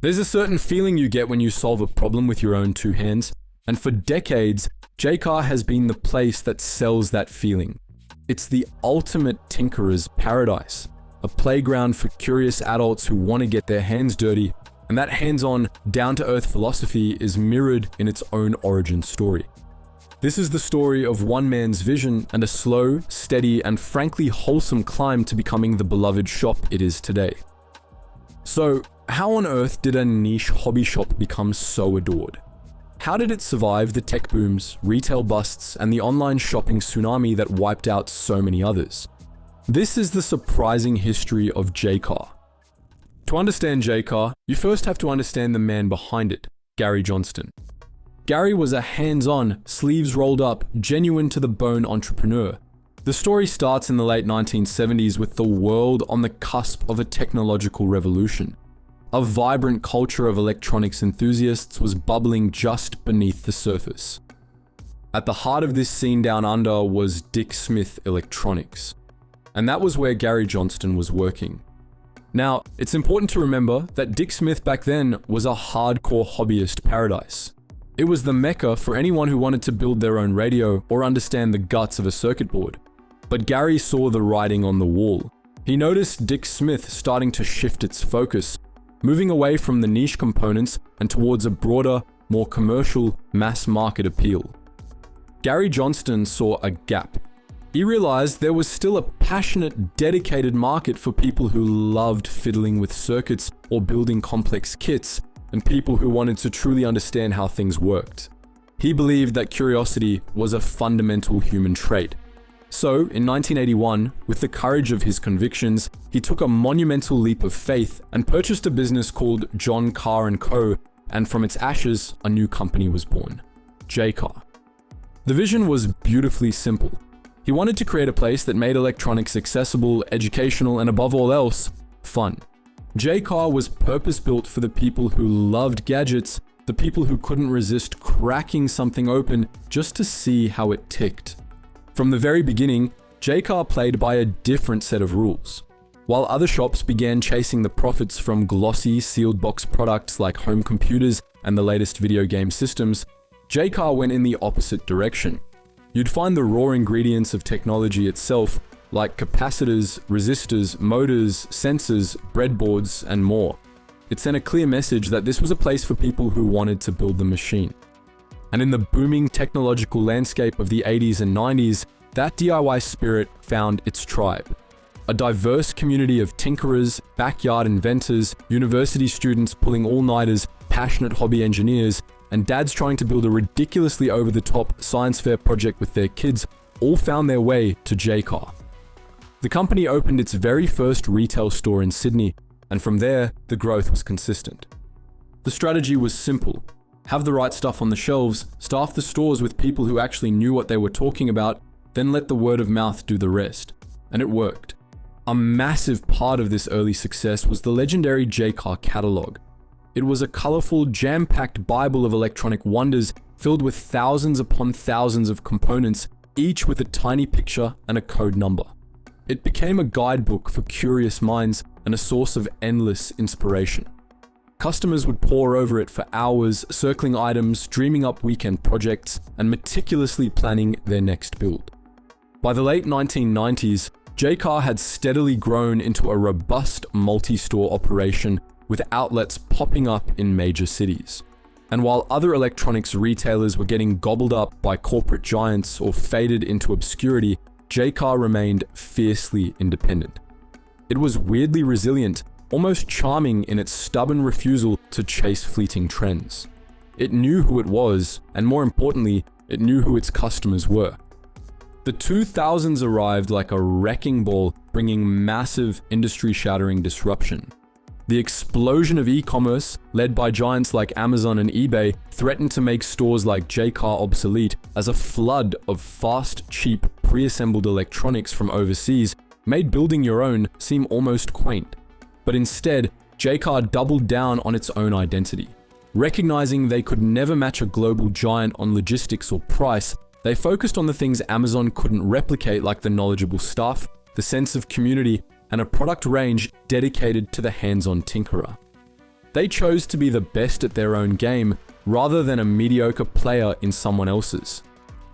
There's a certain feeling you get when you solve a problem with your own two hands, and for decades, Jaycar has been the place that sells that feeling. It's the ultimate tinkerer's paradise, a playground for curious adults who want to get their hands dirty, and that hands-on, down-to-earth philosophy is mirrored in its own origin story. This is the story of one man's vision and a slow, steady, and frankly wholesome climb to becoming the beloved shop it is today. So, how on earth did a niche hobby shop become so adored? How did it survive the tech booms, retail busts, and the online shopping tsunami that wiped out so many others? This is the surprising history of Jaycar. To understand Jaycar, you first have to understand the man behind it, Gary Johnston. Gary was a hands-on, sleeves rolled up, genuine to the bone entrepreneur. The story starts in the late 1970s with the world on the cusp of a technological revolution. A vibrant culture of electronics enthusiasts was bubbling just beneath the surface. At the heart of this scene down under was Dick Smith Electronics. And that was where Gary Johnston was working. Now, it's important to remember that Dick Smith back then was a hardcore hobbyist paradise. It was the mecca for anyone who wanted to build their own radio or understand the guts of a circuit board. But Gary saw the writing on the wall. He noticed Dick Smith starting to shift its focus, moving away from the niche components and towards a broader, more commercial, mass market appeal. Gary Johnston saw a gap. He realized there was still a passionate, dedicated market for people who loved fiddling with circuits or building complex kits, and people who wanted to truly understand how things worked. He believed that curiosity was a fundamental human trait. So, in 1981, with the courage of his convictions, he took a monumental leap of faith and purchased a business called Jaycar & Co., and from its ashes, a new company was born, Jaycar. The vision was beautifully simple. He wanted to create a place that made electronics accessible, educational, and above all else, fun. Jaycar was purpose-built for the people who loved gadgets, the people who couldn't resist cracking something open just to see how it ticked. From the very beginning, Jaycar played by a different set of rules. While other shops began chasing the profits from glossy, sealed box products like home computers and the latest video game systems, Jaycar went in the opposite direction. You'd find the raw ingredients of technology itself, like capacitors, resistors, motors, sensors, breadboards, and more. It sent a clear message that this was a place for people who wanted to build the machine. And in the booming technological landscape of the 80s and 90s, that DIY spirit found its tribe. A diverse community of tinkerers, backyard inventors, university students pulling all-nighters, passionate hobby engineers, and dads trying to build a ridiculously over-the-top science fair project with their kids all found their way to Jaycar. The company opened its very first retail store in Sydney, and from there, the growth was consistent. The strategy was simple. Have the right stuff on the shelves, staff the stores with people who actually knew what they were talking about, then let the word of mouth do the rest. And it worked. A massive part of this early success was the legendary Jaycar catalog. It was a colorful, jam-packed Bible of electronic wonders filled with thousands upon thousands of components, each with a tiny picture and a code number. It became a guidebook for curious minds and a source of endless inspiration. Customers would pore over it for hours, circling items, dreaming up weekend projects, and meticulously planning their next build. By the late 1990s, Jaycar had steadily grown into a robust multi-store operation with outlets popping up in major cities. And while other electronics retailers were getting gobbled up by corporate giants or faded into obscurity, Jaycar remained fiercely independent. It was weirdly resilient, almost charming in its stubborn refusal to chase fleeting trends. It knew who it was, and more importantly, it knew who its customers were. The 2000s arrived like a wrecking ball, bringing massive industry-shattering disruption. The explosion of e-commerce, led by giants like Amazon and eBay, threatened to make stores like Jaycar obsolete as a flood of fast, cheap, pre-assembled electronics from overseas made building your own seem almost quaint. But instead, Jaycar doubled down on its own identity. Recognizing they could never match a global giant on logistics or price, they focused on the things Amazon couldn't replicate, like the knowledgeable staff, the sense of community, and a product range dedicated to the hands-on tinkerer. They chose to be the best at their own game rather than a mediocre player in someone else's.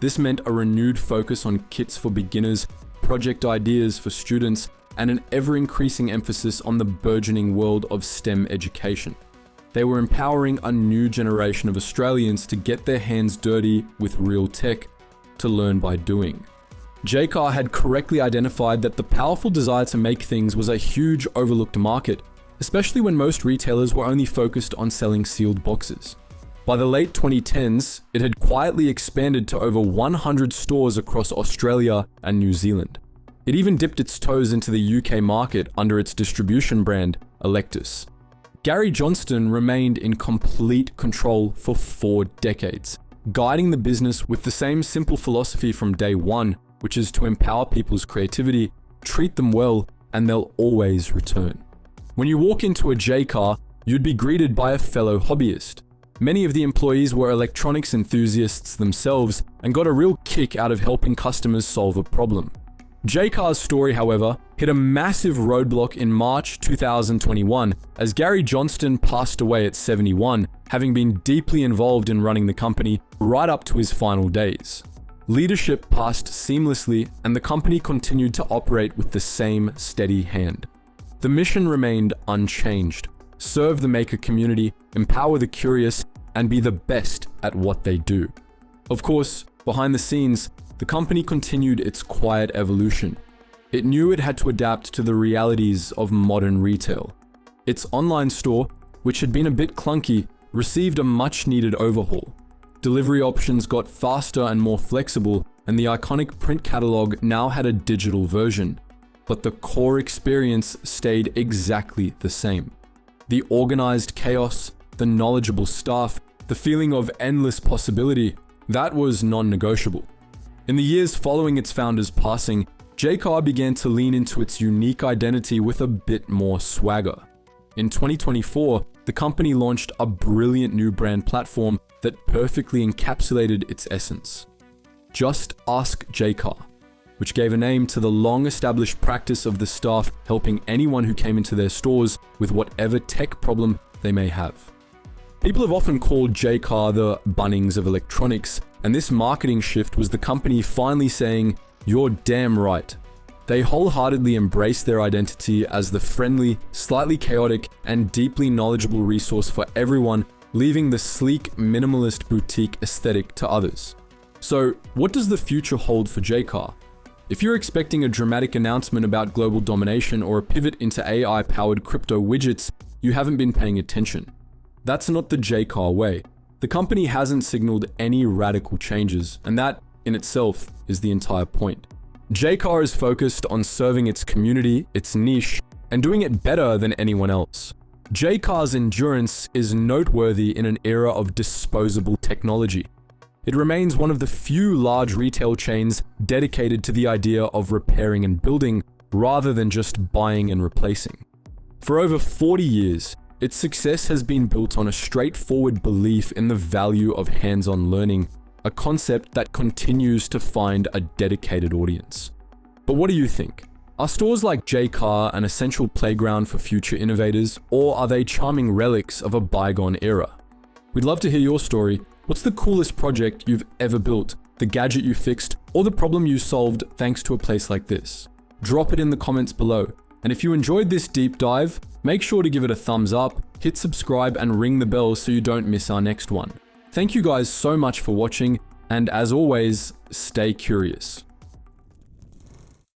This meant a renewed focus on kits for beginners, project ideas for students, and an ever-increasing emphasis on the burgeoning world of STEM education. They were empowering a new generation of Australians to get their hands dirty with real tech, to learn by doing. Jaycar had correctly identified that the powerful desire to make things was a huge overlooked market, especially when most retailers were only focused on selling sealed boxes. By the late 2010s, it had quietly expanded to over 100 stores across Australia and New Zealand. It even dipped its toes into the UK market under its distribution brand, Electus. Gary Johnston remained in complete control for 4 decades, guiding the business with the same simple philosophy from day one, which is to empower people's creativity, treat them well, and they'll always return. When you walk into a Jaycar, you'd be greeted by a fellow hobbyist. Many of the employees were electronics enthusiasts themselves and got a real kick out of helping customers solve a problem. Jaycar's story, however, hit a massive roadblock in March 2021 as Gary Johnston passed away at 71, having been deeply involved in running the company right up to his final days. Leadership passed seamlessly and the company continued to operate with the same steady hand. The mission remained unchanged: serve the maker community, empower the curious, and be the best at what they do. Of course, behind the scenes, the company continued its quiet evolution. It knew it had to adapt to the realities of modern retail. Its online store, which had been a bit clunky, received a much-needed overhaul. Delivery options got faster and more flexible, and the iconic print catalog now had a digital version. But the core experience stayed exactly the same. The organized chaos, the knowledgeable staff, the feeling of endless possibility, that was non-negotiable. In the years following its founder's passing, Jaycar began to lean into its unique identity with a bit more swagger. In 2024, the company launched a brilliant new brand platform that perfectly encapsulated its essence. Just Ask Jaycar, which gave a name to the long-established practice of the staff helping anyone who came into their stores with whatever tech problem they may have. People have often called Jaycar the Bunnings of electronics, and this marketing shift was the company finally saying, "You're damn right." They wholeheartedly embraced their identity as the friendly, slightly chaotic, and deeply knowledgeable resource for everyone, leaving the sleek, minimalist boutique aesthetic to others. So, what does the future hold for Jaycar? If you're expecting a dramatic announcement about global domination or a pivot into AI-powered crypto widgets, you haven't been paying attention. That's not the Jaycar way. The company hasn't signaled any radical changes, and that, in itself, is the entire point. Jaycar is focused on serving its community, its niche, and doing it better than anyone else. Jaycar's endurance is noteworthy in an era of disposable technology. It remains one of the few large retail chains dedicated to the idea of repairing and building, rather than just buying and replacing. For over 40 years, its success has been built on a straightforward belief in the value of hands-on learning, a concept that continues to find a dedicated audience. But what do you think? Are stores like Jaycar an essential playground for future innovators, or are they charming relics of a bygone era? We'd love to hear your story. What's the coolest project you've ever built, the gadget you fixed, or the problem you solved thanks to a place like this? Drop it in the comments below. And if you enjoyed this deep dive, make sure to give it a thumbs up, hit subscribe, and ring the bell so you don't miss our next one. Thank you guys so much for watching, and as always, stay curious.